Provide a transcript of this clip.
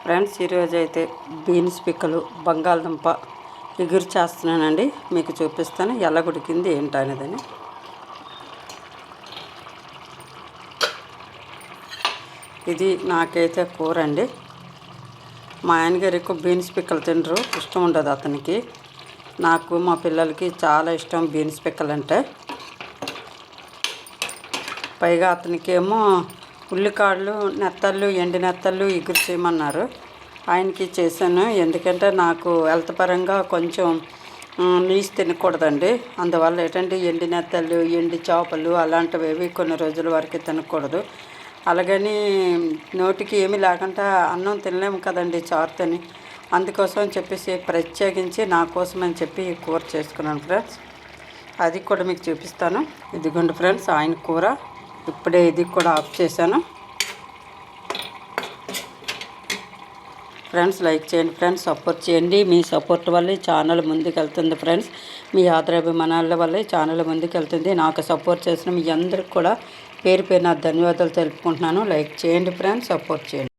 Friends, ఈరోజు అయితే beans పిక్కలు బంగాళదుంప ఎగురు చేస్తున్నానండి. మీకు చూపిస్తాను ఎలా ఉడికింది ఏంటనేదని. ఇది నాకైతే కూర అండి. మా ఆయనగారు ఎక్కువ బీన్స్ పిక్కలు తినరు, ఇష్టం ఉండదు అతనికి. నాకు మా పిల్లలకి చాలా ఇష్టం బీన్స్ పిక్కలు అంటే. పైగా అతనికి ఏమో ఉల్లికాడలు నెత్తళ్ళు ఎండి నెత్తళ్ళు ఎగురు చేయమన్నారు. ఆయనకి చేశాను, ఎందుకంటే నాకు హెల్త్ పరంగా కొంచెం నీసు తినకూడదండి. అందువల్ల ఏంటంటే ఎండి నెత్తళ్ళు ఎండి చేపలు అలాంటివి కొన్ని రోజుల వరకు తినకూడదు. అలాగని నోటికి ఏమీ లేకుండా అన్నం తినలేము కదండి చారుతోని. అందుకోసం చెప్పేసి ప్రత్యేకించి నా కోసం అని చెప్పి ఈ కూర చేసుకున్నాను ఫ్రెండ్స్. అది కూడా మీకు చూపిస్తాను. ఇదిగోండి ఫ్రెండ్స్, ఆయన కూర ఇప్పుడే ఇది కూడా ఆఫ్ చేశాను. ఫ్రెండ్స్, లైక్ చేయండి ఫ్రెండ్స్, సపోర్ట్ చేయండి. మీ సపోర్ట్ వల్లే ఛానల్ ముందుకు వెళ్తుంది ఫ్రెండ్స్. మీ ఆదరాభిమానాల వల్లే ఛానల్ ముందుకు వెళ్తుంది. నాకు సపోర్ట్ చేసిన మీ అందరికి కూడా పేరు పేరున ధన్యవాదాలు తెలుపుకుంటున్నాను. లైక్ చేయండి ఫ్రెండ్స్, సపోర్ట్ చేయండి.